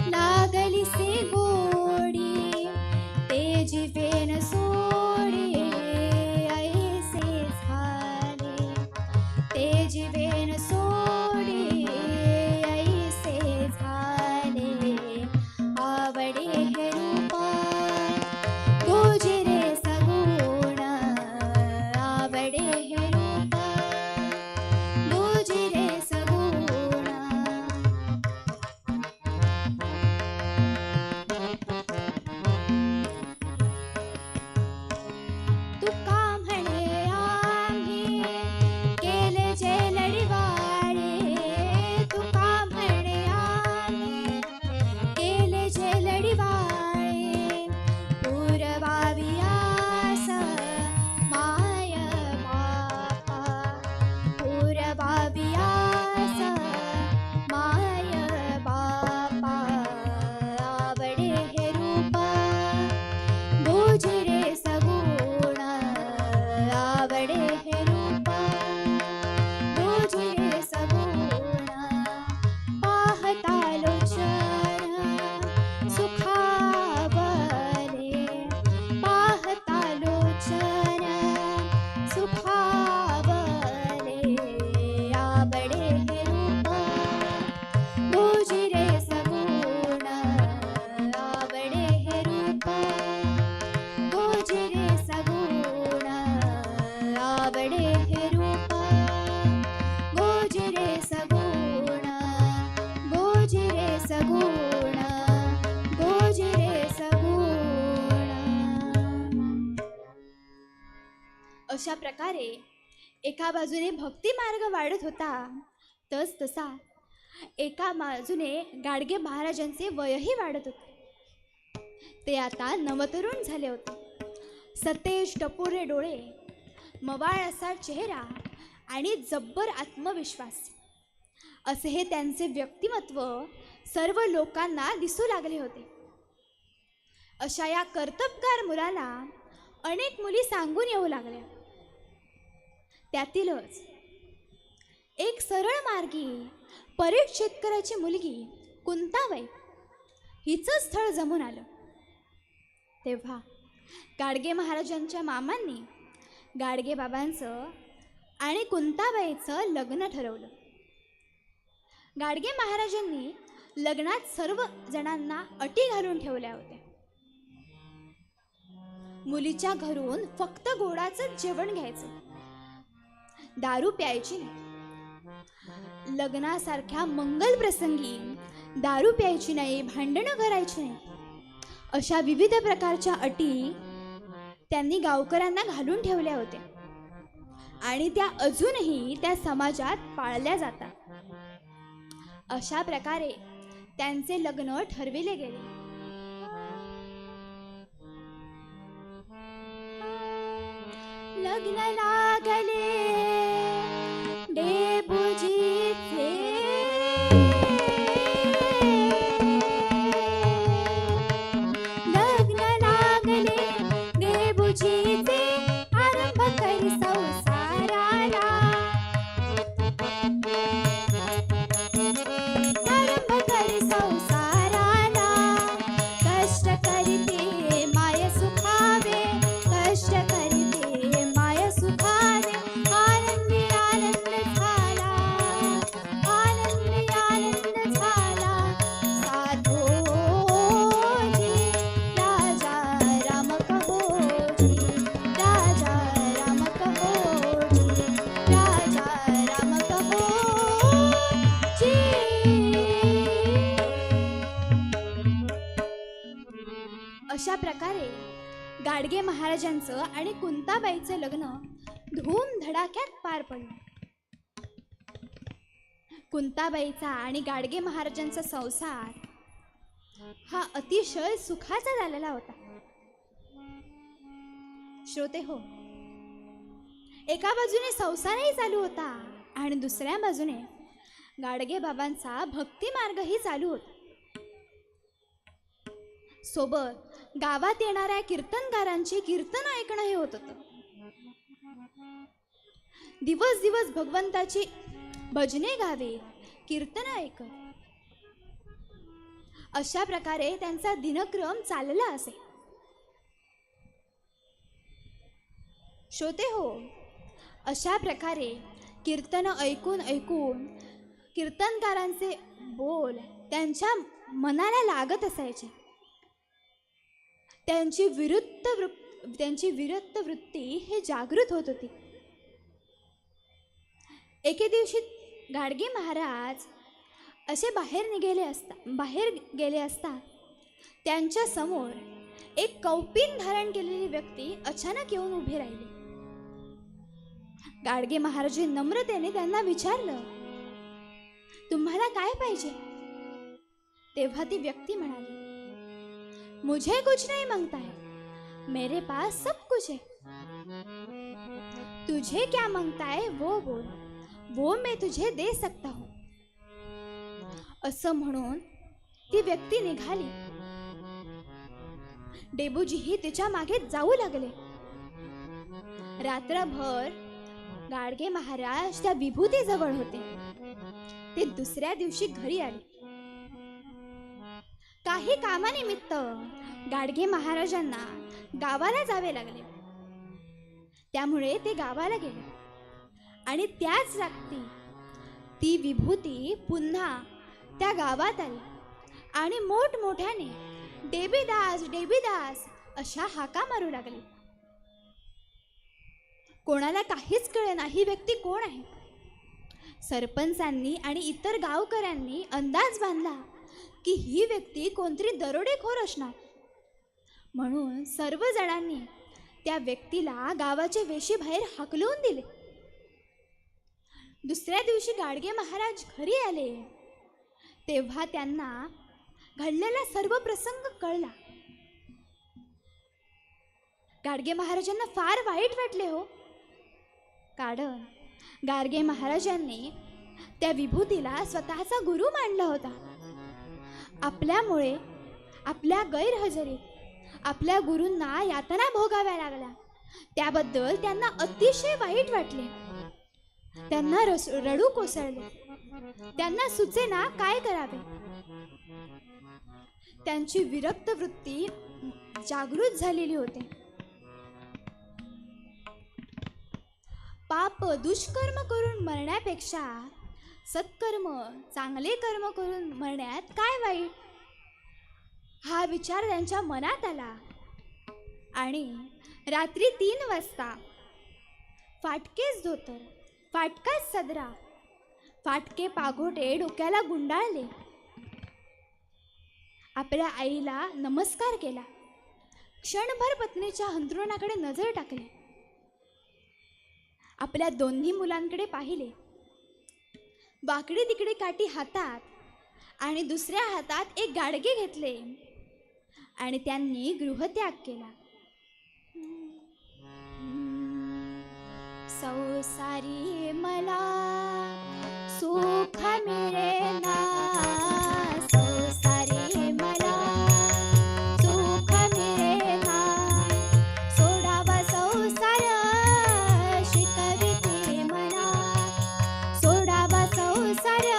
लागलीसे गोडी, ते जीवेन सोडी ऐसे झाले, ते जीवेन सोडी ऐसे झाले. आवडे हे रूप गोजरे सगुण, आवडे हे रूप गोजरे सगुण. तुका म्हणे आम्ही केले जे लढवाडे, अशा प्रकारे एका बाजूने भक्ती मार्ग वाढत होता, तसा एका बाजूने गाडगे महाराजांचे वयही वाढत होते. ते आता नवतरुण झाले होते. सतेज टपोरे डोळे, मवाळ असा चेहरा आणि जब्बर आत्मविश्वास असे हे त्यांचे व्यक्तिमत्व सर्व लोकांना दिसू लागले होते. अशा या कर्तबगार मुलाला अनेक मुली सांगून येऊ लागल्या. त्यातीलच एक सरळ मार्गी परीट शेतकऱ्याची मुलगी कुंताबाई हिचं स्थळ जमून आलं. तेव्हा गाडगे महाराजांच्या मामांनी गाडगे बाबांचं आणि कुंताबाईचं लग्न ठरवलं. गाडगे महाराजांनी लग्नात सर्व जणांना अटी घालून ठेवल्या होत्या. मुलीच्या घरून फक्त गोडाचं जेवण घ्यायचं, दारू प्यायची नाही. लग्नासारख्या मंगल प्रसंगी दारू प्यायची नाही, भांडणं करायची नाही, अशा विविध प्रकारच्या अटी त्यांनी गावकऱ्यांना घालून ठेवल्या होत्या आणि त्या अजूनही त्या समाजात पाळल्या जातात. अशा प्रकारे त्यांचे लग्न ठरविले गेले. लग्न लागले डेबुजीचे, लग्न लागले डेबुजीचे, आरंभ करी संसाराला, आरंभ करी संसाराला. कष्ट करीते माय सुखावे, कष्ट करीते माय सुखावे. आनंदी आनंद झाला, आनंदी आनंद झाला. साधोजी राजा राम कहोजी, राजा राम कहोजी, राजा राम कहोजी. अशा प्रकारे गाडगे महाराजांचं आणि कुंताबाईचं लग्न धूमधडाक्यात पार पडलं. कुंताबाईचा आणि गाडगे महाराजांचा संसार हा अतिशय सुखाचा झालेला होता. श्रोते हो, एका बाजूने संसारही चालू होता आणि दुसऱ्या बाजूने गाडगे बाबांचा भक्ती मार्गही चालू होता. सोबत गावात येणाऱ्या कीर्तनकारांची कीर्तन ऐकणंही होत होतं. दिवस दिवस भगवंताची भजने गावे, कीर्तन ऐकत, अशा प्रकारे त्यांचा दिनक्रम चालला असे. श्रोते हो, अशा प्रकारे कीर्तन ऐकून ऐकून कीर्तनकारांचे बोल त्यांच्या मनाला लागत असायचे. त्यांची विरक्त वृत्ती हे जागृत होत होती. एके दिवशी गाडगे महाराज असे बाहेर गेले असता त्यांच्या समोर एक कौपीन धारण केलेली व्यक्ती अचानक येऊन उभी राहिली. गाडगे महाराज नम्रतेने त्यांना विचारलं, तुम्हाला काय पाहिजे? तेव्हा ती व्यक्ती म्हणाली, मुझे कुछ नहीं मांगता है, मेरे पास सब कुछ है. तुझे क्या मांगता है वो बोल, वो मैं तुझे दे सकता हूं. असं म्हणून ती व्यक्ती निघाली. डेबूजीही तिच्या मागे जाऊ लागले. रात्रभर गाडगे महाराज त्या विभूतीजवळ होते. ते दुसऱ्या दिवशी घरी आले. काही कामानिमित्त गाडगे महाराजांना गावाला जावे लागले. त्यामुळे ते गावाला गेले आणि त्याच रात्री ती विभूती पुन्हा त्या गावात आली आणि मोठमोठ्याने डेबीदास डेबीदास अशा हाका मारू लागली. कोणाला काहीच कळेना ही व्यक्ती कोण आहे. सरपंचांनी आणि इतर गावकऱ्यांनी अंदाज बांधला की ही व्यक्ती कोणतरी दरोडेखोर असणार. म्हणून सर्व जणांनी त्या व्यक्तीला गावाच्या वेशीबाहेर हाकलून दिले. दुसऱ्या दिवशी गाडगे महाराज घरी आले तेव्हा त्यांना घडलेला सर्व प्रसंग कळला. गाडगे महाराजांना फार वाईट वाटले हो, कारण गाडगे महाराजांनी त्या विभूतीला स्वतःचा गुरु मानला होता. आपल्यामुळे आपल्या गैरहजेरीत आपल्या गुरूंना यातना भोगाव्या लागल्या. त्याबद्दल त्यांना अतिशय वाईट वाटले. त्यांना रडू कोसळले. त्यांना सुचेना काय करावे. त्यांची विरक्त वृत्ती जागृत झालेली होती. पाप दुष्कर्म करून मरण्यापेक्षा सत्कर्म चांगले कर्म करून मरण्यात काय वाईट, हा विचार त्यांच्या मनात आला. आणि रात्री 3 वाजता फाटकेच धोतर, फाटकाच सदरा, फाटके पागोटे डोक्याला गुंडाळले. आपल्या आईला नमस्कार केला. क्षणभर पत्नीच्या अंथरुणाकडे नजर टाकली. आपल्या दोन्ही मुलांकडे पाहिले. वाकडी तिकडे काठी हातात आणि दुसऱ्या हातात एक गाडगे घेतले आणि त्यांनी गृहत्याग केला. संसारी मला सुख मिळेना, संसारी मला सुख मिळेना, सोडावा संसार शिकविते मना, सोडावा संसार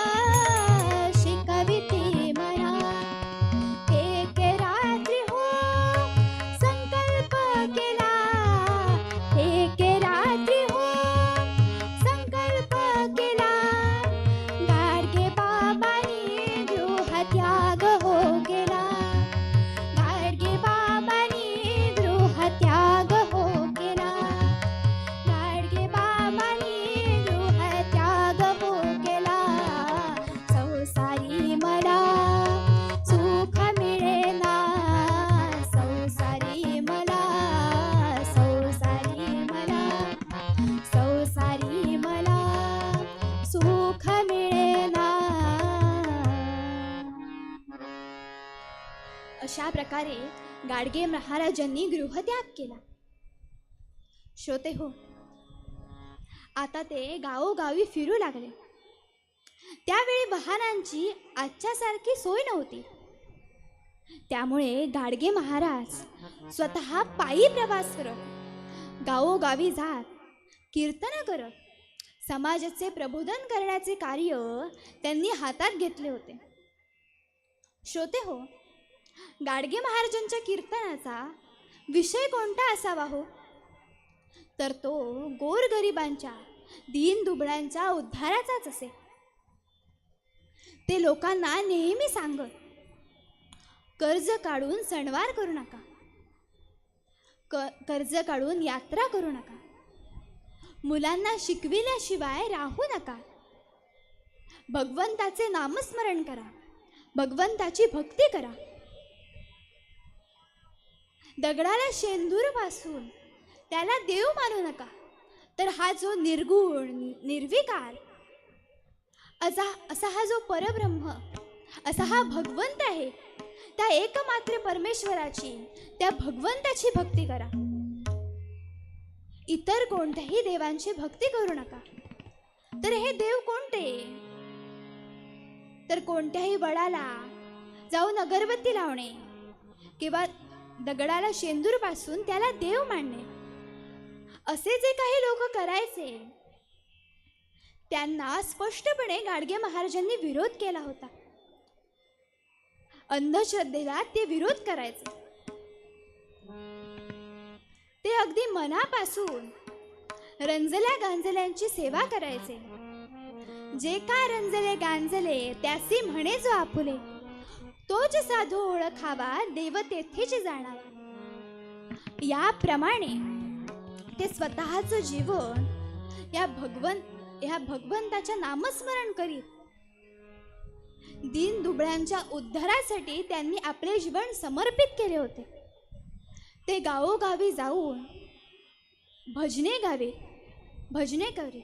शिकविते मना. एक रात्री हो संकल्प केला, एक रात्री हो संकल्प केला, गाडगे बाबांनी गृहत्याग हो केला, गाडगे बाबांनी गृहत्याग हो केला, गाडगे बाबांनी गृहत्याग हो केला. संसारी मला सुख मिळेना, संसारी मला, संसारी मला, संसारी मला सुख मिळेना. अशा प्रकारे गाडगे महाराजांनी गृहत्याग केला. श्रोते हो, आता ते गावोगावी फिरू लागले. त्यावेळी वाहनांची आजच्यासारखी सोय नव्हती. त्यामुळे गाडगे महाराज स्वतः पायी प्रवास करत, गावोगावी जात, कीर्तन करत समाजाचे प्रबोधन करण्याचे कार्य त्यांनी हातात घेतले होते. श्रोते हो, गाडगे महाराजांच्या कीर्तनाचा विषय कोणता असावा हो, तर तो गोरगरिबांच्या, दीनदुबळ्यांच्या उद्धाराचाच असे. ते लोकांना नेहमी सांगत, कर्ज काढून सणवार करू नका, कर्ज काढून यात्रा करू नका, मुलांना शिकविल्याशिवाय राहू नका, भगवंताचे नामस्मरण करा, भगवंताची भक्ती करा. दगडाला शेंदूर पासून त्याला देव मानू नका, तर हा जो निर्गुण निर्विकार असा हा जो परब्रह्म, असा हा भगवंत आहे, त्या एकमात्र परमेश्वराची, त्या भगवंताची भक्ती करा. इतर कोणत्याही देवांची भक्ती करू नका. तर हे देव कोणते, तर कोणत्याही वडाला जाऊन अगरबत्ती लावणे किंवा दगडाला शेंदूर पासून त्याला देव मानणे, असे जे काही लोक करायचे त्यांना स्पष्टपणे गाडगे महाराजांनी विरोध केला होता. अंधश्रद्धेला ते विरोध करायचे. ते अगदी मनापासून रंजल्या गांजल्यांची सेवा करायचे. जे काय रंजले गांजले त्यासी म्हणे जो आपुले, तोच साधू ओळखावा देव तेथेच जाणावा. याप्रमाणे ते स्वतःचं जीवन या भगवंताच्या नामस्मरण करीत दीन दुबळ्यांच्या उद्धारासाठी त्यांनी आपले जीवन समर्पित केले होते. ते गावोगावी जाऊन भजने गावे, भजने करी.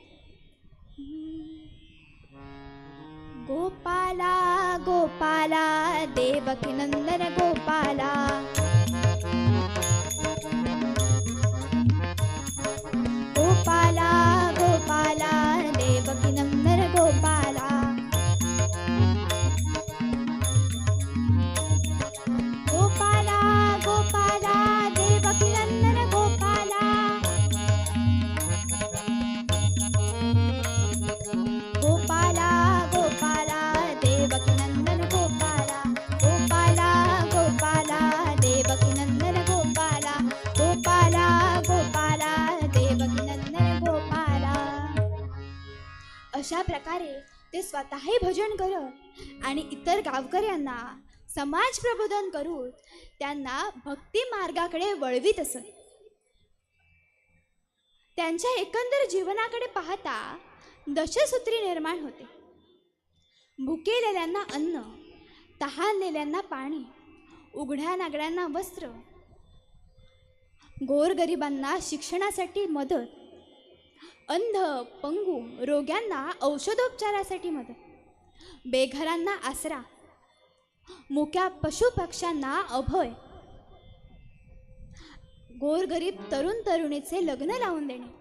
गोपाला गोपाला देवकी नंदन गोपाला. गोपाला गोपाला देवकी नंदन गोपाला. गोपाला गोपाला देवकी नंदन गोपाला. गोपाला गोपाला देवकी नंदन गोपाला. गोपाला गोपाला देवकी नंदन गोपाला. गोपाला गोपाला देवकी नंदन गोपाला. अशा प्रकारे ते स्वतःही भजन करत आणि इतर गावकऱ्यांना समाज प्रबोधन करून त्यांना भक्ती मार्गाकडे वळवीत असत. त्यांच्या एकंदर जीवनाकडे पाहता दशसूत्री निर्माण होते. भुकेलेल्यांना अन्न, तहानलेल्यांना पाणी, उघड्या नागड्यांना वस्त्र, गोरगरिबांना शिक्षणासाठी मदत, अंध पंगू रोग्यांना औषधोपचारासाठी मदत, बेघरांना आसरा, मुक्या पशुपक्ष्यांना अभय, गोरगरीब तरुण तरुणीचे लग्न लावून देणे.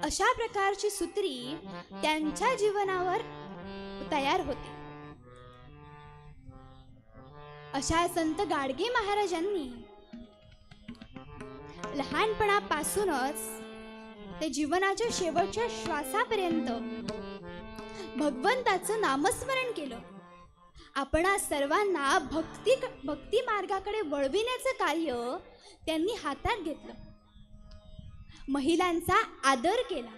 अशा प्रकारची सूत्री त्यांच्या जीवनावर तयार होती. अशा संत गाडगे महाराजांनी लहानपणापासूनच ते जीवनाच्या शेवटच्या श्वासापर्यंत भगवंताचं नामस्मरण केलं. आपणा सर्वांना भक्ती मार्गाकडे वळविण्याचं कार्य त्यांनी हातात घेतलं. महिलांचा आदर केला.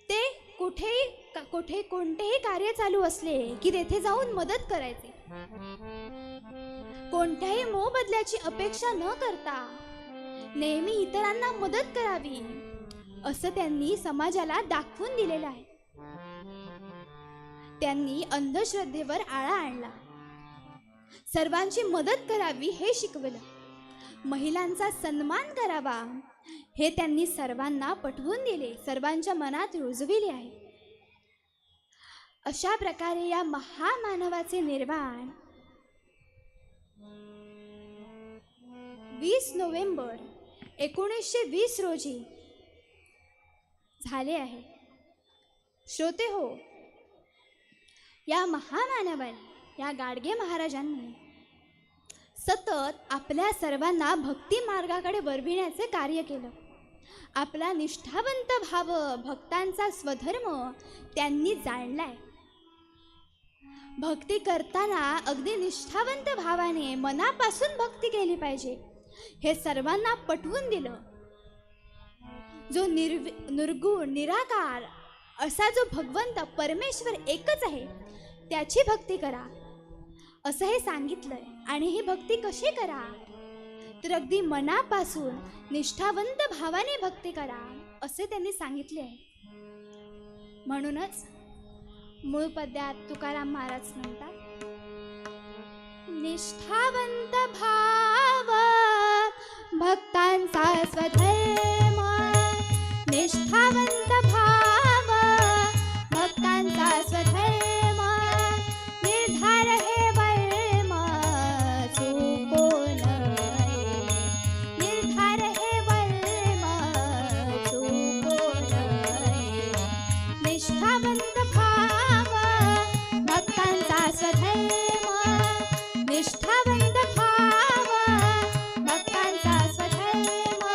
ते कुठे कोणतेही कार्य चालू असले की तेथे जाऊन मदत करायचे. कोणत्याही मोबदल्याची अपेक्षा न करता नेहमी इतरांना मदत करावी असं त्यांनी समाजाला दाखवून दिलेलं आहे. त्यांनी अंधश्रद्धेवर आळा आणला. सर्वांची मदत करावी हे शिकवलं. महिलांचा सन्मान करावा हे त्यांनी सर्वांना पटवून दिले, सर्वांच्या मनात रुजविले आहे. अशा प्रकारे या महामानवाचे निर्वाण 20 नोव्हेंबर 1920 रोजी झाले आहे. श्रोते हो, या महामानवाने, या गाडगे महाराजांनी सतत आपल्या सर्वांना भक्ती मार्गाकडे वळविण्याचे कार्य केलं. आपला निष्ठावंत भाव, भक्तांचा स्वधर्म त्यांनी जाणलाय. भक्ती करताना अगदी निष्ठावंत भावाने मनापासून भक्ती केली पाहिजे हे सर्वांना पटवून दिलं. जो निर्गुण निराकार असा जो भगवंत परमेश्वर एकच आहे त्याची भक्ती करा असं हे सांगितलंय. आणि ही भक्ती कशी करा तर अगदी मनापासून निष्ठावंत भावाने भक्ती करा असे त्यांनी सांगितले आहे. म्हणूनच मूळ पद्यात तुकाराम महाराज म्हणतात, निष्ठावंत भाव भक्तांचा स्वधर्म. निष्ठावंत भाव भक्तांचा स्वधर्म. निर्धार हे वर्म चुको नये. निर्धार हे वर्म चुको नये. निष्ठावंत भाव भक्तांचा स्वधर्म. निष्ठावंत भाव भक्तांचा स्वधर्म.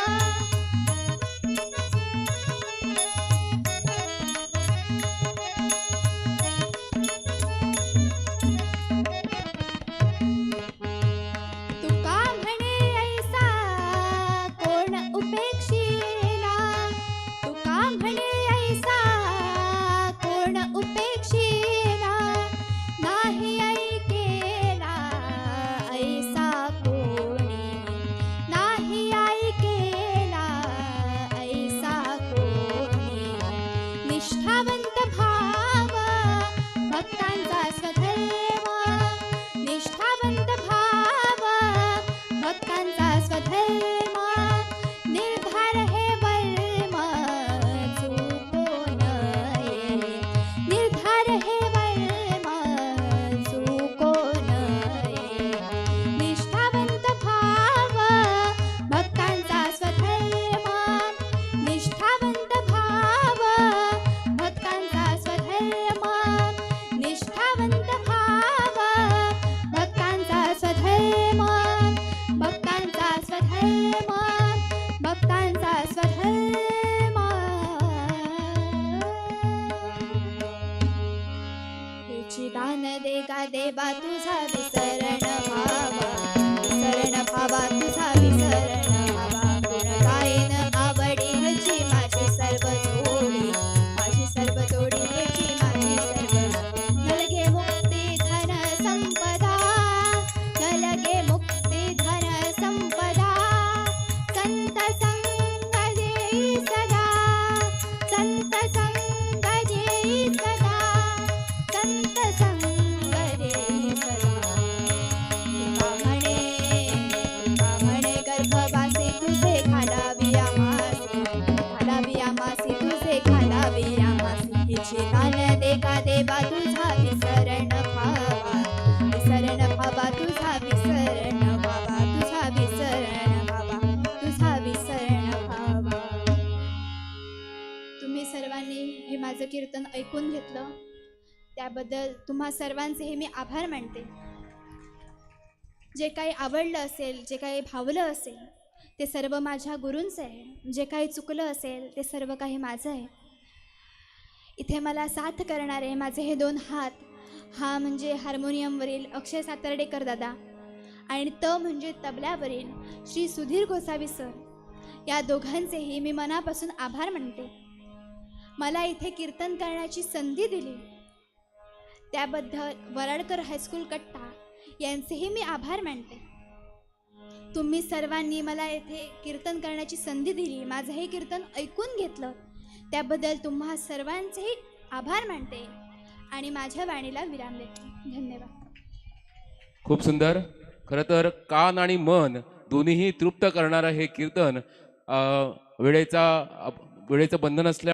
हिची दान दे का देवा तुझा विसरण भावा, विसरण भावा तुझा विसरण भावा. गुण गायन आवडी ह्याची माझी सर्व जोडी, माझी सर्व जोडी ह्याची माझी सर्व जोडी. नलगे मुक्ती धन संपदा, नलगे मुक्ती धन संपदा. संत संग देई सदा, संत संग देई सदा, संत संग देई सदा. तुका म्हणे गर्भवासी तुझे घालावी आमासी, घालावी आमासी तुझे घालावी आमासी. हिची दान दे का देवा तुझा विसरण भावा, विसरण भावा तुझा विसरण भावा, तुझा विसरण भावा, तुझा विसरण भावा. तुम्ही सर्वांनी हे माझं कीर्तन ऐकून घेतलं त्याबद्दल तुम्हा सर्वांचे हे मी आभार मानते. जे काही आवडलं असेल, जे काही भावलं असेल ते सर्व माझ्या गुरूंचं आहे. जे काही चुकलं असेल ते सर्व काही माझं आहे. इथे मला साथ करणारे माझे हे दोन हात, हा म्हणजे हार्मोनियमवरील अक्षय सातर्डेकर दादा आणि त म्हणजे तबल्यावरील श्री सुधीर गोसावी सर, या दोघांचेही मी मनापासून आभार मानते. मला इथे कीर्तन करण्याची संधी दिली त्याबद्दल वराडकर हायस्कूल कट्टा यांचेही मी आभार मानते. तुम्ही सर्वांनी मला येथे कीर्तन करण्याची संधी दिली, माझं हे कीर्तन ऐकून घेतलं त्याबद्दल तुम्हा सर्वांचेही आभार मानते आणि माझ्या वाणीला विराम देते. धन्यवाद. खूप सुंदर. खरं तर कान आणि मन दोन्हीही तृप्त करणारं हे कीर्तन वेळेचं बंधन असल्या